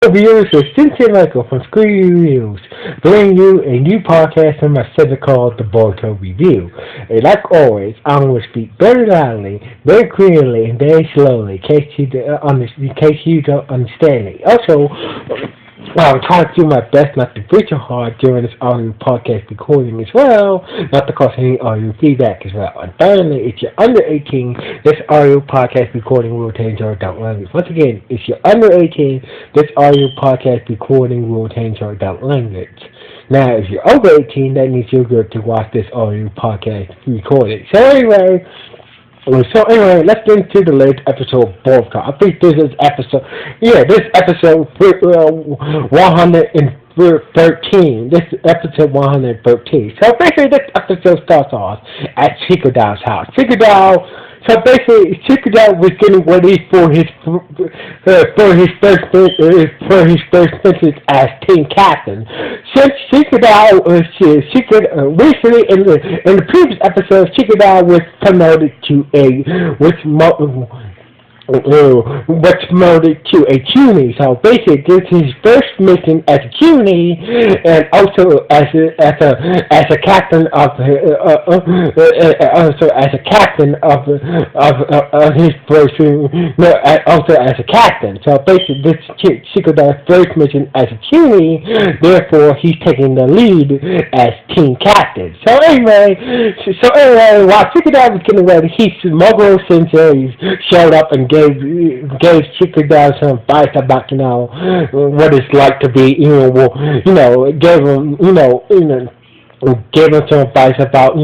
Viewers, it's Cynthia Michael from Screw You Reviews, bringing you a new podcast from my segment called The Boruto Review. And like always, I'm going to speak very loudly, very clearly, and very slowly in case you don't understand me. Also, I'm trying to do my best not to breathe too hard during this audio podcast recording as well, not to cause any audio feedback as well. And finally, if you're under 18, this audio podcast recording will contain adult language. Once again, if you're under 18, this audio podcast recording will contain adult language. Now, if you're over 18, that means you're good to watch this audio podcast recording. So anyway, let's get into the latest episode of Boruto. I think this is this episode 113. This is episode 113. So basically, this episode starts off at Shikodao's house. Shikoda was getting ready for his first visit as team captain. Since Shikoda recently in the previous episode, Shikoda was promoted to a CUNY. So basically, this is his first mission as a CUNY, and also as a captain of his first, also as a captain. So basically, this Shikoda's first mission as a CUNY. Therefore, he's taking the lead as team captain. So anyway, while Shikoda was getting ready, Moguro Sensei showed up and gave Shikoda some advice about what it's like to be gave him some advice about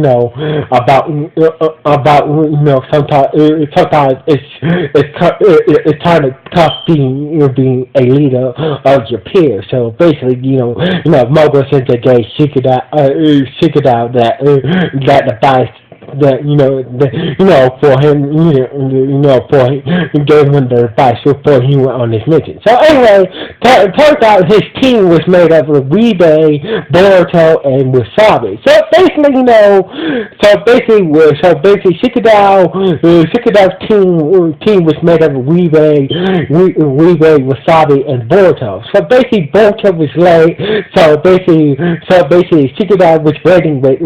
sometimes it's kind of tough being a leader of your peers. So basically, Moguro Sensei gave Shikoda that advice that for him, gave him the advice before he went on his mission. So anyway, it turns out his team was made up of Ribe, Boruto, and Wasabi. So basically, Shikoda's team was made up of Ribe, Wasabi, and Boruto. So basically, Boruto was late. So basically, Shikoda was waiting with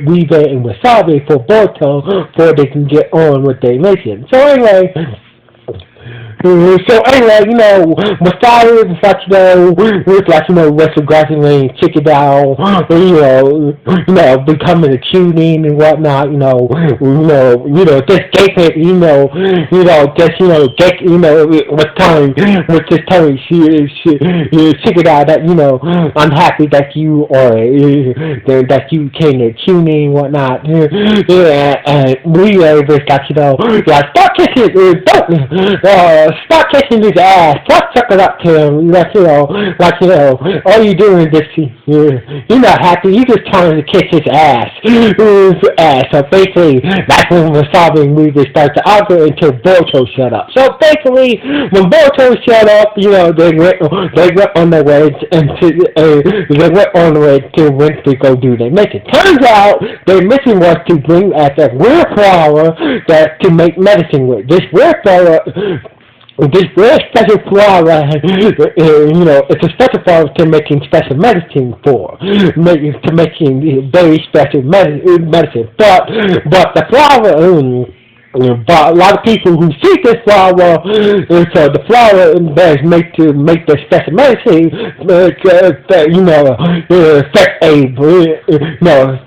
Ribe and Wasabi for Boruto before they can get on with their mission. So anyway, Wasabi was retrogressing Shikoda, becoming a tuning and whatnot, just gave it, just telling Shikoda that, I'm happy that you came to tuning and whatnot, and we was stop kissing his ass. Stop sucking up to him. All you doing is just, you're not happy. You're just trying to kiss his ass. So basically, that's when Wasabi and Ribe started to argue until Boruto shut up. So basically, when Boruto shut up, they went on their way to Winter go do their mission. Turns out, their mission was to bring back a rare flower to make medicine with. This rare special flower, it's a special flower to making special medicine to making very special medicine. But the flower, but a lot of people who seek this flower, so the flower is made to make the special medicine,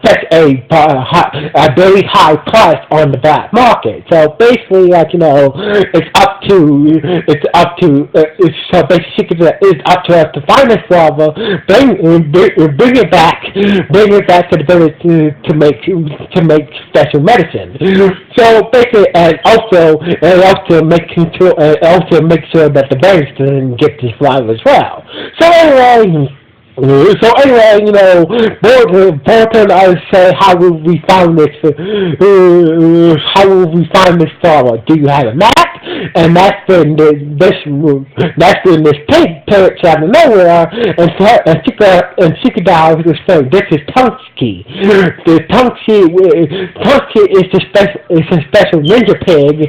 fetch a very high price on the black market. So basically, it's up to us to find this flower, bring it back to the village to make special medicine. So basically, and also make sure that the bears can get this flower as well. So anyway, Boruto and I say, how will we find this flower? Do you have a map? And that's when this pig parrot out of nowhere, and Shikoda was saying, this is Tunksky. The Tunksky is a special ninja pig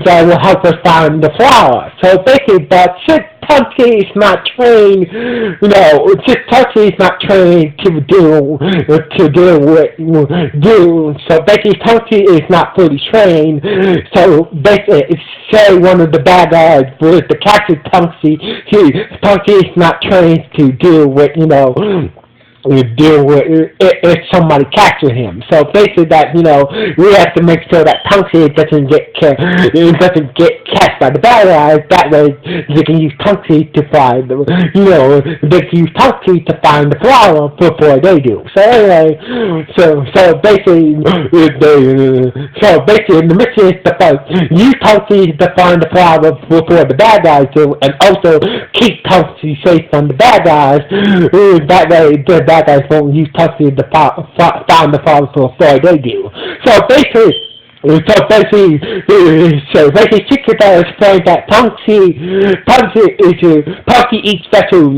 that will help us find the flower. So basically, Tanti is not trained, Tanti is not trained to do what do. So basically, Tanti is not fully trained. So basically, say one of the bad guys was the captain Tanti. Tanti is not trained to deal with deal with if somebody captures him. So basically, that we have to make sure that Tanti doesn't get catched by the bad guys. That way, they can use Tanti to find they can use Tanti to find the flower before they do. So anyway, so basically, the mission is to use Tanti to find the flower before the bad guys do, and also keep Tanti safe from the bad guys. That way, the bad guys won't use Tanti to find the flower before they do. So basically, Chikada explained that Tanti eats special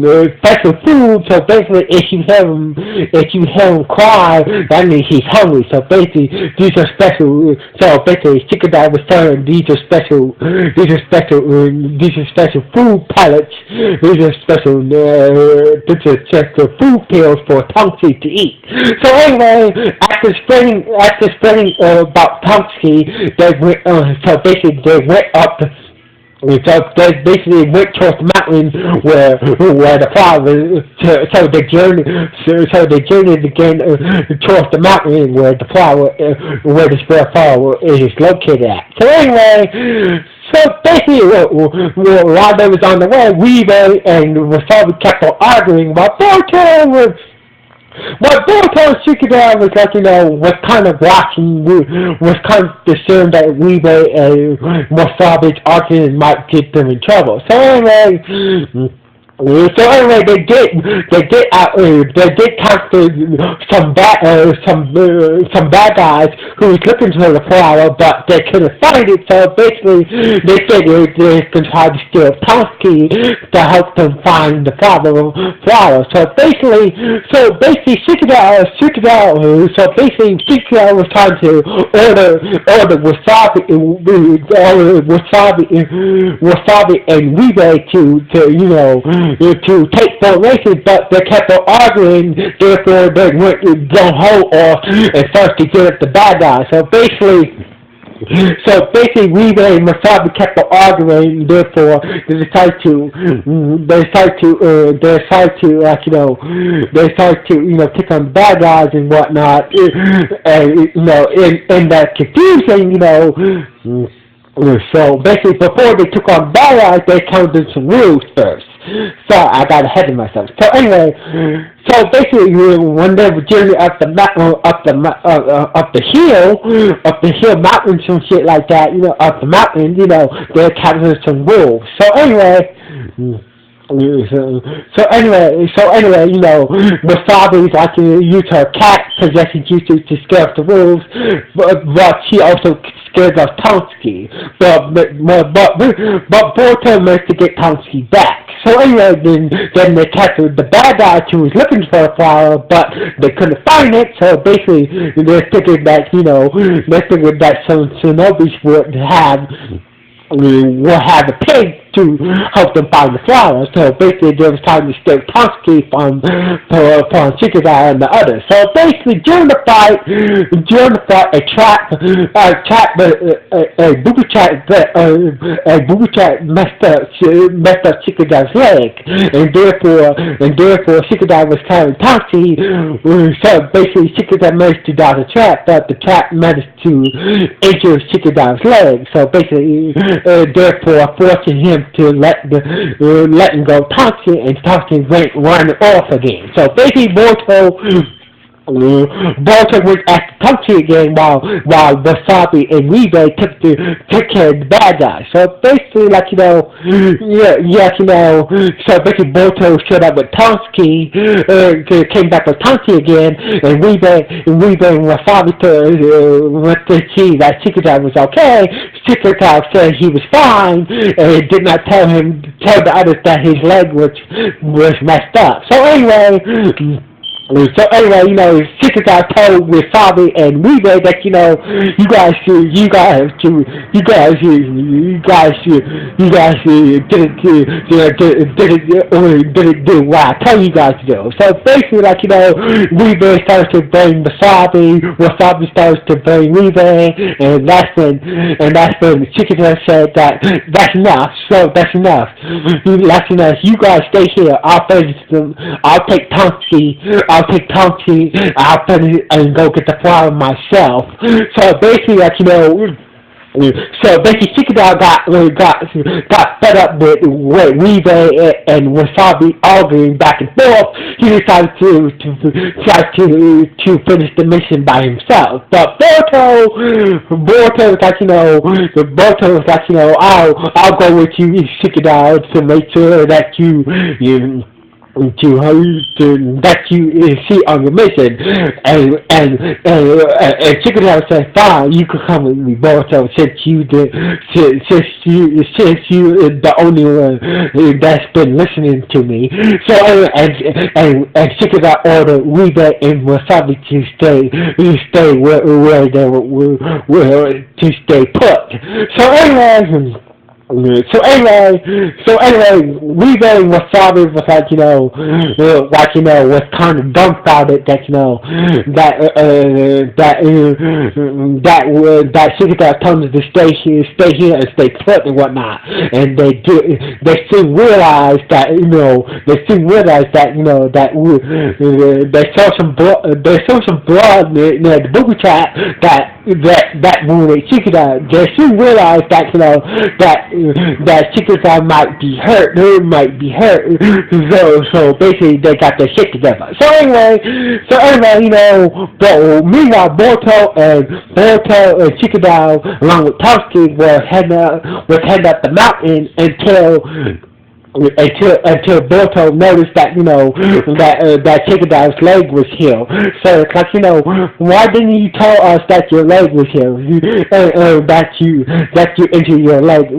food. So basically, if you hear him cry, that means he's hungry. So basically, these are special. So basically, Chikada was saying these are special food pellets. These are special food pills for Tanti to eat. So anyway, after explaining about Tanti, they went, so basically they went up. So they basically went towards the mountain where the flower. So they journeyed again towards the mountain where the flower, where the spare flower is located at. So anyway. So basically, while they was on the way, Weaving and Wasabi kept on arguing about Boruto was. But Boruto and Shikada was was kind of watching, was kind of concerned that Weaving and Wasabi's argument might get them in trouble. So anyway, they did capture some bad guys who was looking for the flower, but they couldn't find it. So basically, they said they could try to steal Tanti to help them find the flower. So basically, Shikada was trying to order Wasabi and Ribe to take the races, but they kept on arguing, therefore they went gung-ho off and started to get at the bad guys. So basically, Ribe and Wasabi kept on arguing, therefore they decided to pick on the bad guys and whatnot, and in that confusion, so basically before they took on bad guys, they counted some rules first. So I got ahead of myself. So anyway, so basically when they were journeying up the hill mountains and shit like that, up the mountain, they captured some wolves. So anyway. So anyway, Wasabi's like to use her cat possessing juices to scare off the wolves, but she also scares off Tanti. But Boruto managed to get Tanti back. So anyway, then they captured the bad guy who was looking for a flower, but they couldn't find it. So basically, they figured that some shinobis would have a pig to help them find the flower. So basically, there was time to steal Tanti from Shikada and the others. So basically, during the fight, a booby trap messed up Shikada's leg, and therefore Shikada was carrying Tanti. So basically, Shikada managed to dodge the trap, but the trap managed to injure Shikada's leg. So basically, therefore forcing him to letting go Tanti, and Tanti went running off again. So basically, Boruto went after Tanti again while Wasabi and Ribe took care of the bad guys. So basically, so basically Boruto showed up with Tanti, came back with Tanti again, and Ribe and Wasabi went to see that Shikada was okay. Shikada said he was fine, and did not tell the others that his leg was messed up. So anyway. So anyway, Chicken told with Fabi and Weaver that didn't do what I told you guys to do. So basically, Weaver starts to blame the Wasabi starts to blame Weaver, and that's when Chicken said that that's enough. So that's enough. That's enough. You guys stay here. I'll finish them. I'll take Tonky, I'll finish and go get the flower myself. So basically, Chicken Dog got fed up with Weave and Wasabi arguing back and forth. He decided to try to finish the mission by himself. But Boruto was like, I'll go with you, Chicken Dog, to make sure that you that you see on your mission, and Chicken House said, "Fine, you can come with me, Boruto, since you the only one that's been listening to me." So and Chicken House ordered Weeba and Wasabi to stay where they were to stay put. So anyway. Weaver and Wasabi was was kind of dumbfounded that Shikata told them to stay here and stay put and whatnot, and they soon realized that they saw some blood near the booby trap that movie Shikata. They soon realized that Chicken might be hurt. So basically, they got their shit together. So anyway, but meanwhile, Boruto and Chicken along with Toski were heading up the mountain until Boruto noticed that that Chicken leg was healed. So it's like, why didn't you tell us that your leg was healed? That you injured your leg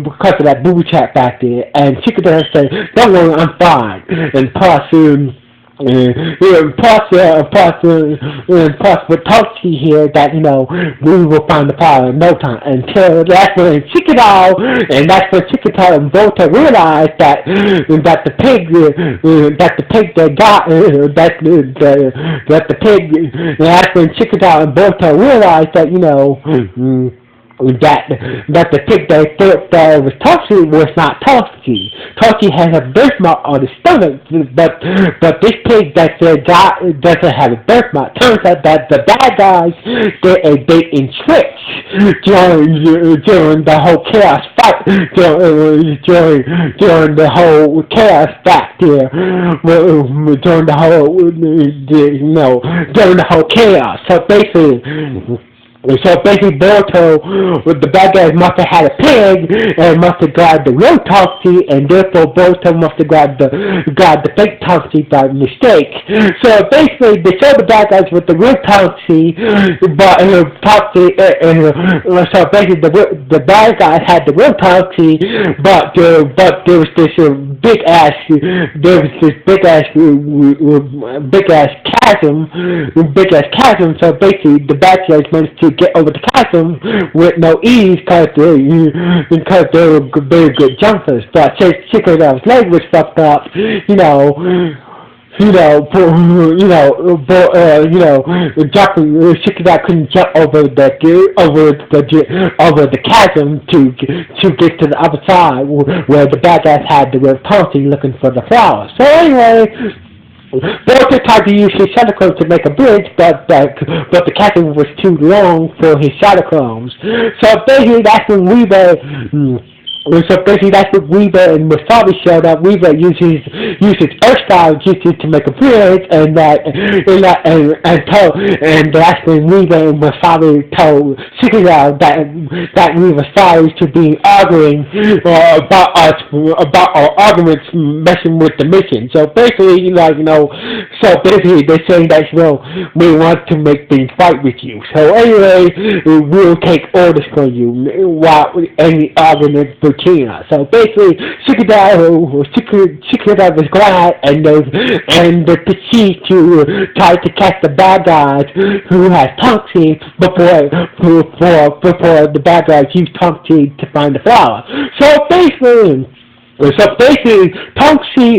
because of that booby trap back there. And Chicken said, "Don't worry, I'm fine." And plus with Toshi here that we will find the power in no time. Until that's when Chicken and Boruto realized that the pig they got that's when Chicken and Boruto realized that that the pig they thought that was Toshi was not Toshi. Toshi has a birthmark on his stomach, but this pig that they got doesn't have a birthmark. Turns out that the bad guys did a bait and switch during the whole chaos fight, during the whole chaos back there, during the whole chaos. So basically, Boruto, the bad guys must have had a pig and must have grabbed the real Toshi, and therefore Boruto must have grabbed the fake Toshi by mistake. So basically, they showed the bad guys with the real Toshi, but so basically the bad guys had the real Toshi, but there was this big ass chasm. So basically, the bad guys managed to get over the chasm with no ease because they were very good jumpers. But since Chico's leg was fucked up, Chicken couldn't jump over the chasm to get to the other side where the bad guys had the real Toshi looking for the flowers. So anyway, Boruto tried to use his shadow clone to make a bridge, but the chasm was too long for his shadow clones. So basically, that's when Weaver and Wasabi showed up. Weaver uses Earth style jutsu to make a bridge, and that's when Weaver and Wasabi told Shikigao that we were sorry to be arguing about our arguments messing with the mission. So basically, they're saying that we want to make things fight with you. So anyway, we'll take orders from you while any argument between us. So basically, Chikadao was glad and proceeded to try to catch the bad guys who had Tonksi before the bad guys used Tonksi to find the flower. So basically, Tonksi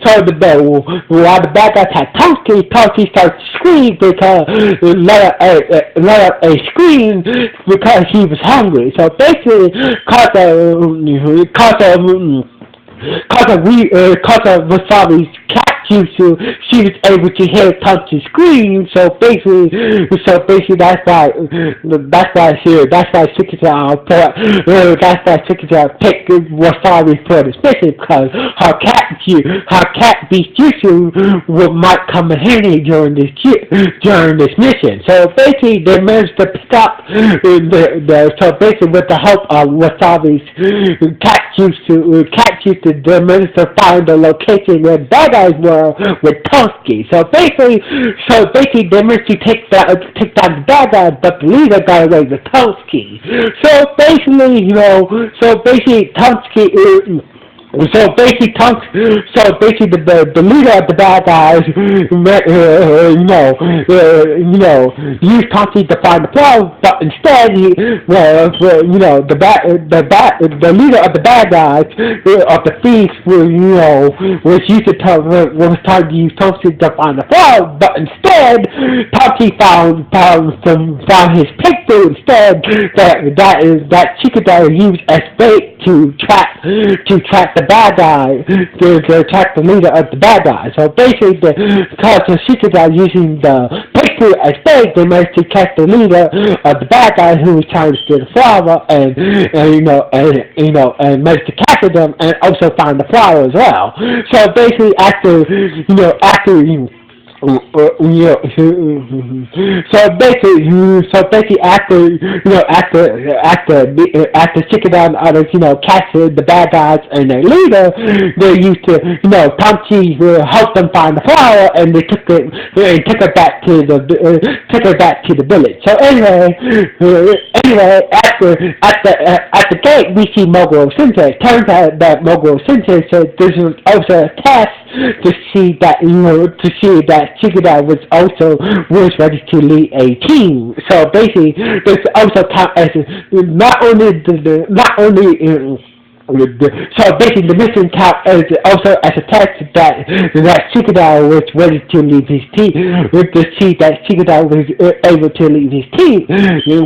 told the bell while the bad guys had Tonksi started to scream because let out a scream because he was hungry. So basically, cause of Wasabi's cat jutsu, she was able to hear Tonksi scream. So basically that's why Shikita picked Wasabi for this mission because her cat beast jutsu might come in handy during this mission. So basically they managed to pick up so basically with the help of Wasabi's cat jutsu, they managed to find the location where bad guys were with Tonski. So basically they managed to take down the bad guys, but the leader got away with Tonski. So basically Tonski. So basically, the leader of the bad guys, used Tonksi to find the flower, but instead, the leader of the bad guys, of the thieves, was trying to use Tonksi to find the flower, but instead, Tonksi found his picture instead that Chikadao used as bait to track the bad guy, to attack the leader of the bad guy. So basically, because Shikadao using the picture as bait, they managed to catch the leader of the bad guy who was trying to steal the flower, and managed to capture them and also find the flower as well. So basically, after after Chikadao and others, captured the bad guys and their leader, they used to, Tonksi helped them find the flower, and they took her back to the village. So anyway, at the gate, we see Moguro Sensei. It turns out that Moguro Sensei said this was also a test to see that Chikadao was ready to lead a team. So basically, this also counts as not only so basically, the mission count also as a test that Chikadao was ready to leave his team. To see that Chikadao was able to leave his team,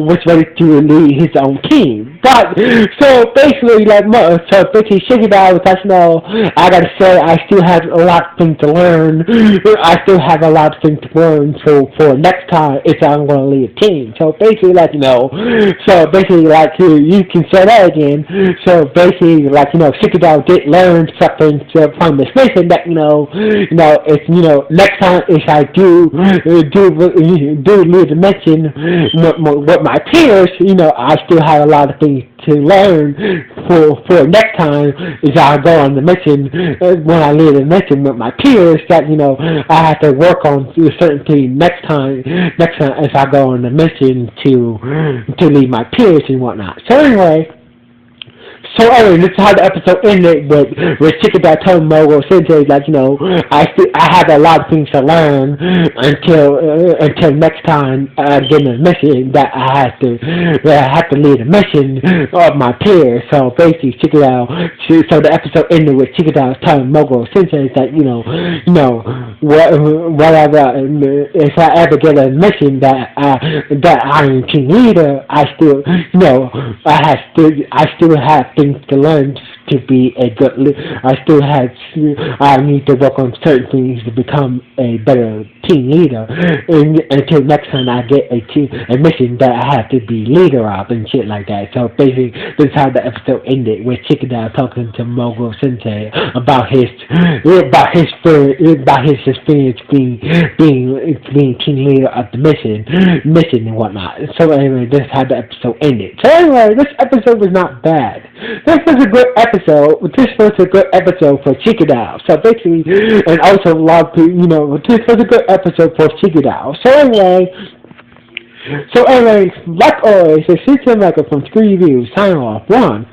was ready to lead his own team. But so basically, Chikadao was like, no, I gotta say, I still have a lot of things to learn. For next time if I'm gonna lead a team. So basically, you can say that again. So basically, Shikadao did learn something from this mission that next time if I do lead a mission with my peers, I still have a lot of things to learn for next time is I go on the mission when I lead a mission with my peers that I have to work on certain things next time as I go on the mission to lead my peers and whatnot. So anyway, this is how the episode ended with Chikadao telling Moguro Sensei I have a lot of things to learn until next time I get in a mission that I have to lead a mission of my peers. So basically, so the episode ended with Chikadao telling Moguro Sensei that whatever, if I ever get a mission that I am team leader, I still have things to learn to be a good leader. I need to work on certain things to become a better team leader until next time I get a mission that I have to be leader of and shit like that. So basically, this is how the episode ended with Chikadao talking to Moguro Sensei about his experience being team leader of the mission and whatnot. So anyway, this is how the episode ended. So anyway, this episode was not bad. This was a good episode. This was a good episode for Chikadao. So basically, and also a lot of people, this was a good episode for Chikadao. So anyway, like always, this is Michael from Screen Reviews. Sign off. 1,